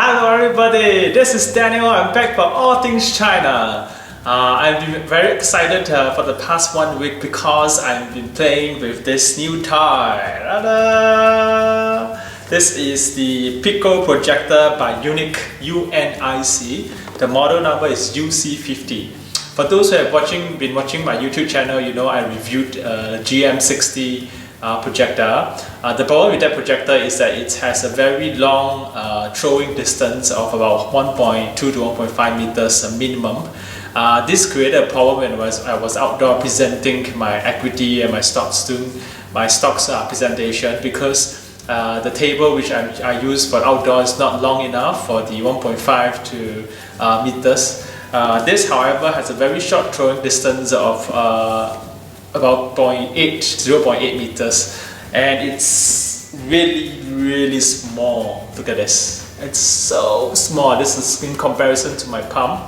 Hello everybody, this is Daniel. I'm back for All Things China. I've been very excited for the past 1 week because I've been playing with this new toy. This is the Pico Projector by UNIC UNIC. The model number is UC50. For those who have been watching my YouTube channel, you know I reviewed GM60 projector. The problem with that projector is that it has a very long throwing distance of about 1.2 to 1.5 meters minimum. This created a problem when I was outdoor presenting my equity and my stocks presentation, because the table which I use for outdoor is not long enough for the 1.5 to meters. This, however, has a very short throwing distance of about 0.8 meters, and it's really small. Look at this, it's so small. This is in comparison to my palm.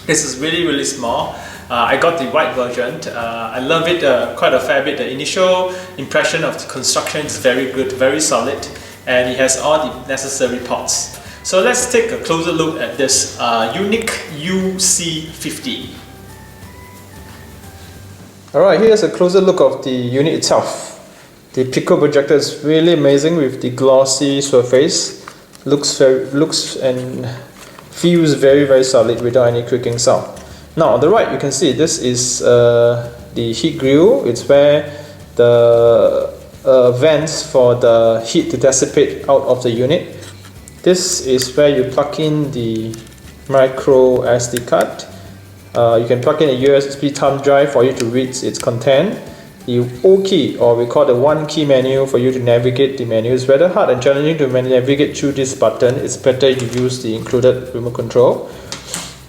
This is really small. I got the white version. I love it quite a fair bit. The initial impression of the construction is very good, very solid, and it has all the necessary parts. So let's take a closer look at this UNIC UC50. Alright, here's a closer look of the unit itself. The Pico projector is really amazing with the glossy surface. Looks and feels very solid without any creaking sound. Now on the right you can see this is the heat grill. It's where the vents for the heat to dissipate out of the unit. This is where you plug in the micro SD card. You can plug in a USB thumb drive for you to read its content. The O key, or we call the 1 key menu, for you to navigate the menu. Is rather hard and challenging to navigate through this button. It's better if you use the included remote control.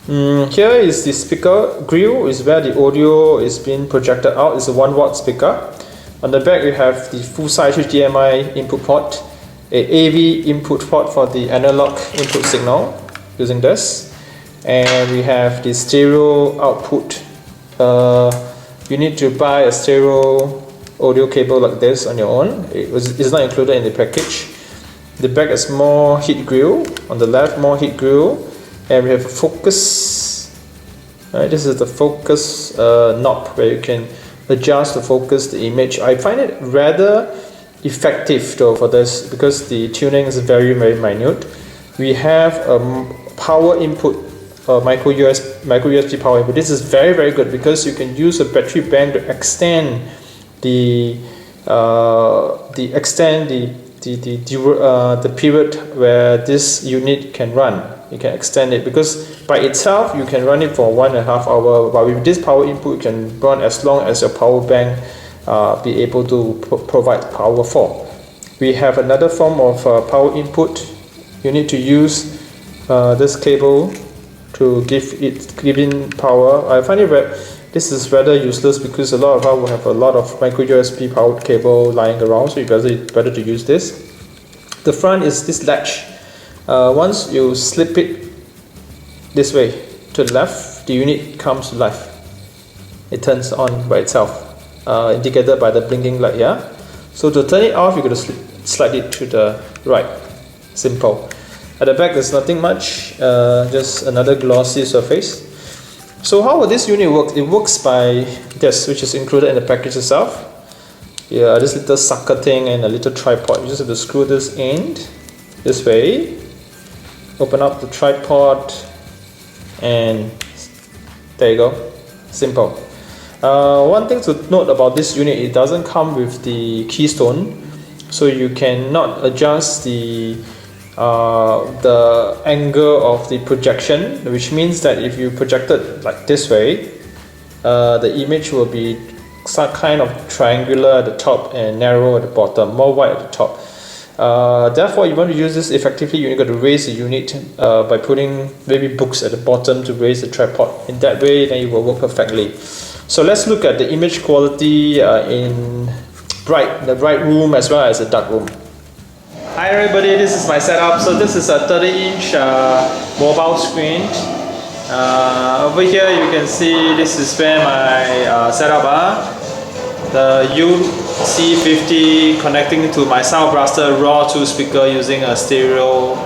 Here is the speaker grill, is where the audio is being projected out. It's a 1 watt speaker. On the back you have the full-size HDMI input port, a AV input port for the analog input signal using this. And we have the stereo output. You need to buy a stereo audio cable like this on your own. It's not included in the package. The back is more heat grill. On the left, more heat grill. And we have a focus. Right, this is the focus knob where you can adjust to focus the image. I find it rather effective though for this, because the tuning is very minute. We have a power input, micro USB power input. This is very good because you can use a battery bank to extend the period where this unit can run. You can extend it, because by itself you can run it for 1.5 hours, but with this power input you can run as long as your power bank be able to provide power for. We have another form of power input. You need to use this cable to give in power. I find this is rather useless because a lot of us will have a lot of micro USB powered cable lying around, so it's better to use this. The front is this latch. Once you slip it this way to the left, the unit comes to life. It turns on by itself, indicated by the blinking light here. So to turn it off, you're going to slide it to the right. Simple. At the back there's nothing much, just another glossy surface. So how will this unit work? It works by this, which is included in the package itself. Yeah, this little sucker thing and a little tripod. You just have to screw this in this way, open up the tripod, and there you go. Simple. One thing to note about this unit, it doesn't come with the keystone, so you cannot adjust the angle of the projection, which means that if you project it like this way, the image will be some kind of triangular at the top and narrow at the bottom, more wide at the top. Therefore, you want to use this effectively, you got to raise the unit by putting maybe books at the bottom to raise the tripod. In that way, then it will work perfectly. So let's look at the image quality in the bright room as well as the dark room. Hi everybody, this is my setup. So this is a 30-inch mobile screen. Over here you can see this is where my setup are. The UC50 connecting to my sound blaster raw 2 speaker using a stereo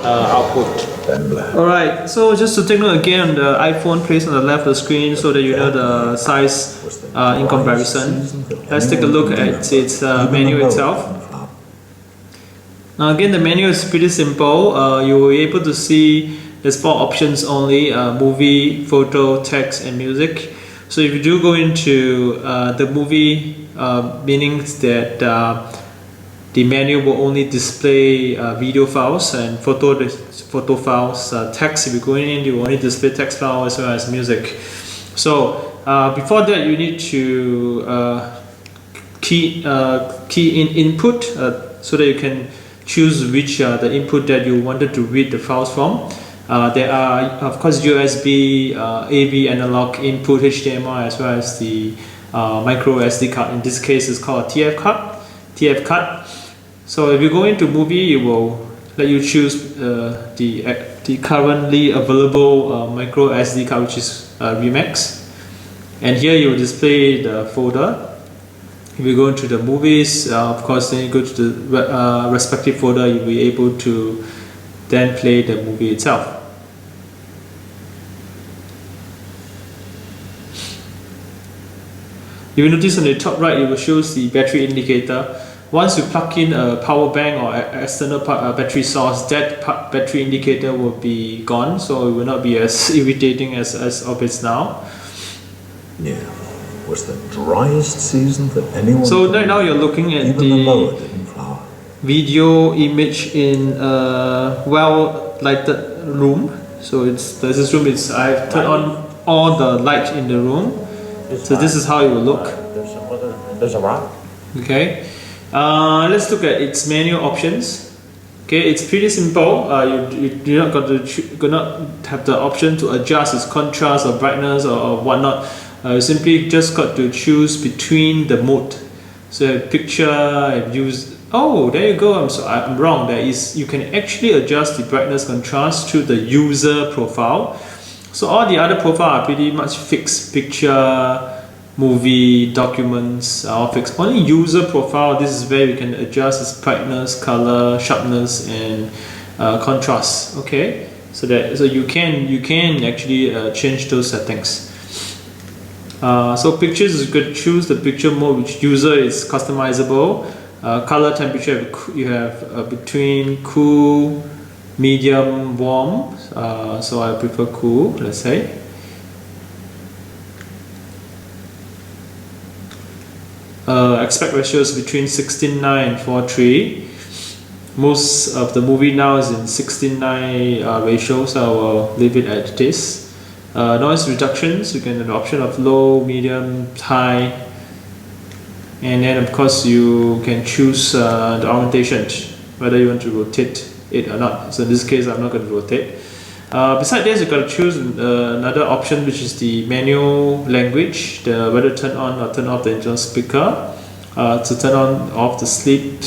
output. Alright, so just to take note again on the iPhone placed on the left of the screen so that you know the size in comparison. Let's take a look at its menu itself. Now again, the menu is pretty simple. You will be able to see there's 4 options only: movie, photo, text, and music. So if you do go into the movie, meaning that the menu will only display video files and photo files. Text, if you go in, you will only display text file as well as music. So before that, you need to key in input so that you can choose which the input that you wanted to read the files from. There are, of course, USB, AV analog input, HDMI, as well as the micro SD card. In this case, it's called a TF card. So if you go into movie, it will let you choose the currently available micro SD card, which is Remax. And here you will display the folder. If you go into the movies, of course, then you go to the respective folder, you'll be able to then play the movie itself. If you notice on the top right, it will show the battery indicator. Once you plug in a power bank or external battery source, that battery indicator will be gone, so it will not be as irritating as of it's now. Yeah, was the driest season that anyone. So right now you're looking at the video image in a well lighted room. So there's this room. I've turned on all the light in the room. So this is how it will look. There's a rock. Okay. Let's look at its menu options. Okay, it's pretty simple. You do not have the option to adjust its contrast or brightness or whatnot. You simply just got to choose between the mode. So picture, I've used. Oh, there you go. I'm wrong. You can actually adjust the brightness contrast to the user profile. So all the other profiles are pretty much fixed. Picture, movie, documents are all fixed. Only user profile, this is where you can adjust its brightness, color, sharpness, and contrast. Okay, so you can actually change those settings. So pictures is good. Choose the picture mode, which user is customizable. Color temperature, you have between cool, medium, warm. So I prefer cool, let's say. Aspect ratio is between 16:9 and 4:3. Most of the movie now is in 16:9 ratio, so I will leave it at this. Noise reductions, you can have the option of low, medium, high, and then of course you can choose the orientation, whether you want to rotate it or not. So in this case, I'm not going to rotate. Besides this, you've got to choose another option, which is the menu language, whether to turn on or turn off the internal speaker, to turn on off the sleep,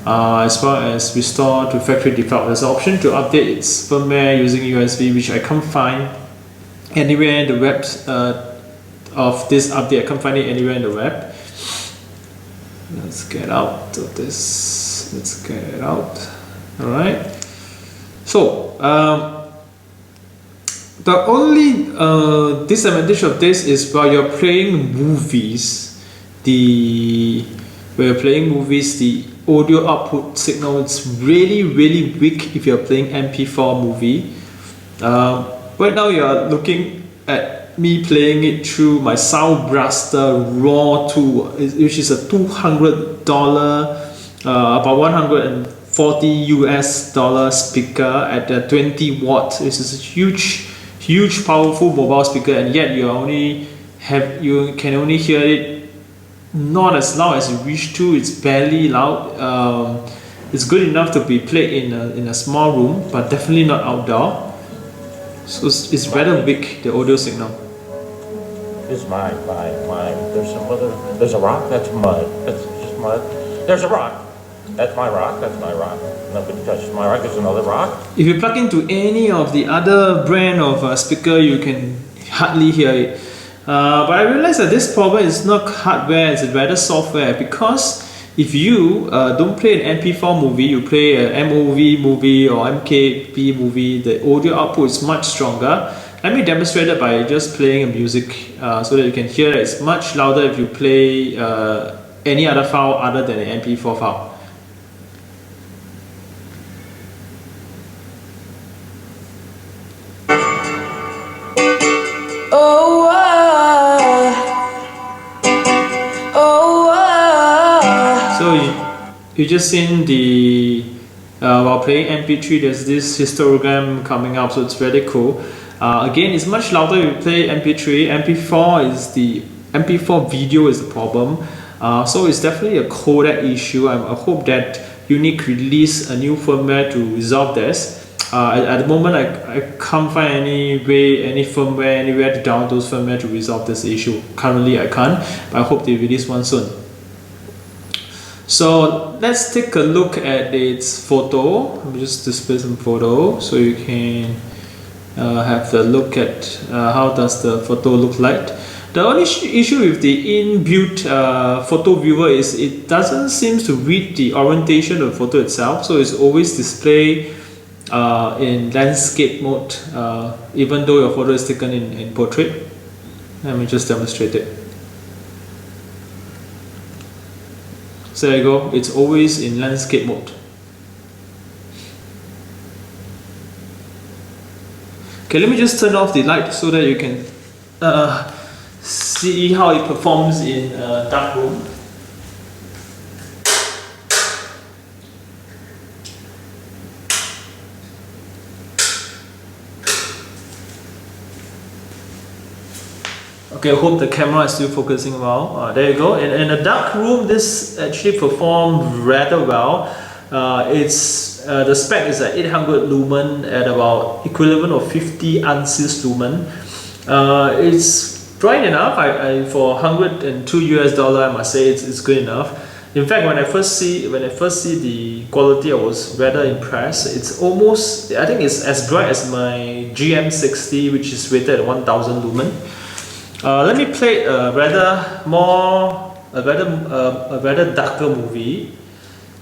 as well as restore to factory default. There's an option to update its firmware using USB, which I can't find anywhere in the web. Of this update, I can't find it anywhere in the web. Let's get out of this. Let's get it out. All right. So the only disadvantage of this is while you're playing movies, the audio output signal is really weak if you're playing MP4 movie. Right now you are looking at me playing it through my Sound Blaster Raw 2, which is a $200, about 140 US dollar speaker at the 20 watt. This is a huge powerful mobile speaker, and yet you can only hear it not as loud as you wish to. It's barely loud. It's good enough to be played in a small room, but definitely not outdoor. So it's rather weak, the audio signal. This is my. There's a rock. That's mud. That's just mud. There's a rock. That's my rock. That's my rock. Nobody touches my rock. There's another rock. If you plug into any of the other brand of speaker, you can hardly hear it. But I realized that this problem is not hardware, it's rather software, because If you don't play an MP4 movie, you play a MOV movie or MKP movie, the audio output is much stronger. Let me demonstrate it by just playing a music so that you can hear that it's much louder if you play any other file other than an MP4 file. So you just seen the while playing MP3, there's this histogram coming up, so it's really cool. Again, it's much louder if you play MP3. MP4 video is the problem. So it's definitely a codec issue. I hope that UNIC release a new firmware to resolve this. At the moment, I can't find any firmware anywhere to download those firmware to resolve this issue. Currently, I can't, but I hope they release one soon. So let's take a look at its photo. Let me just display some photo so you can have a look at how does the photo look like. The only issue with the inbuilt photo viewer is it doesn't seem to read the orientation of the photo itself, so it's always displayed in landscape mode even though your photo is taken in portrait. Let me just demonstrate it. So there you go, it's always in landscape mode. Okay, let me just turn off the light so that you can see how it performs in a dark room. Okay, I hope the camera is still focusing well. There you go. In a dark room, this actually performed rather well. The spec is at 800 lumen at about equivalent of 50 ANSYS lumen. It's bright enough. For $102 US, I must say it's good enough. In fact, when I first see the quality, I was rather impressed. It's almost, I think it's as bright as my GM60, which is rated at 1000 lumen. Let me play a rather darker movie.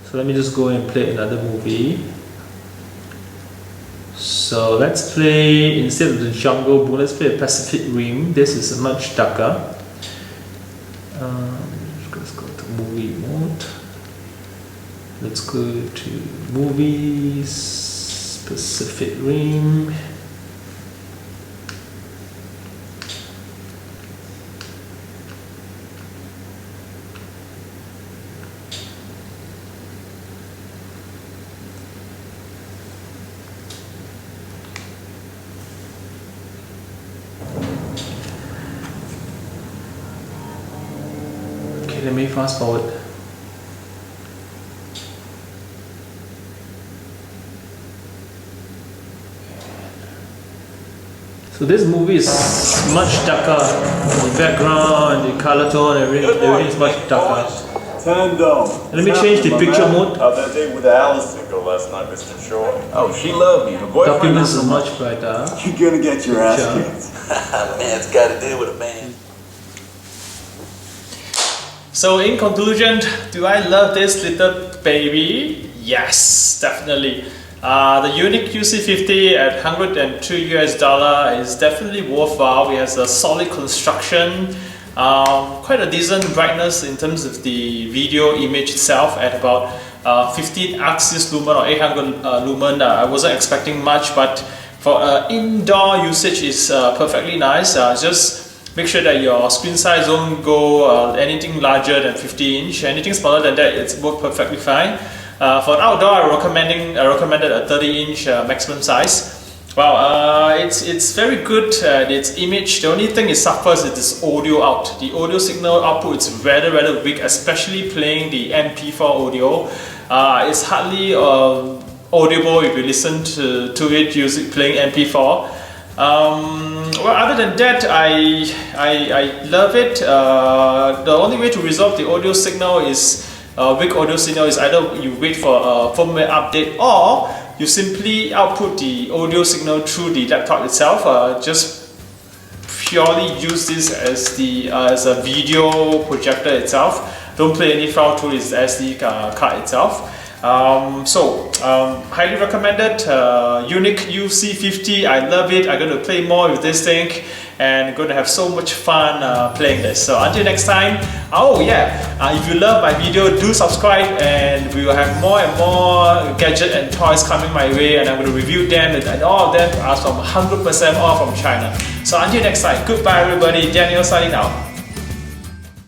So let me just go and play another movie. So let's play, instead of the Jungle Book, let's play a Pacific Rim. This is much darker. Let's go to movie mode. Let's go to movies, Pacific Rim. Let me fast forward. So this movie is much darker. The background, the color tone, everything is much darker. Let me change the picture mode. How'd that date with Allison go last night, Mr. Short? Oh, she loved me. Her boyfriend Documents are much brighter. You're gonna get your ass kicked. Man's gotta deal with a man. So in conclusion, do I love this little baby? Yes, definitely. The UNIC UC50 at $102 US is definitely worthwhile. It has a solid construction, quite a decent brightness in terms of the video image itself at about 15 ANSYS lumen or 800 lumen. I wasn't expecting much, but for indoor usage is perfectly nice. Just make sure that your screen size don't go anything larger than 50 inch. Anything smaller than that, it's worked perfectly fine. For outdoor, I recommended a 30 inch maximum size. Well, it's very good. Its image. The only thing it suffers is this audio out. The audio signal output is rather weak, especially playing the MP4 audio. It's hardly audible if you listen to it playing MP4. Well, other than that, I love it. The only way to resolve the audio signal is weak audio signal is either you wait for a firmware update or you simply output the audio signal through the laptop itself. Just purely use this as the as a video projector itself. Don't play any file through its SD card itself. Highly recommended. UNIC UC50. I love it. I'm going to play more with this thing and going to have so much fun playing this. So until next time. Oh yeah, if you love my video, do subscribe, and we will have more and more gadget and toys coming my way, and I'm going to review them, and all of them are from 100% all from China. So until next time, goodbye everybody. Daniel signing out.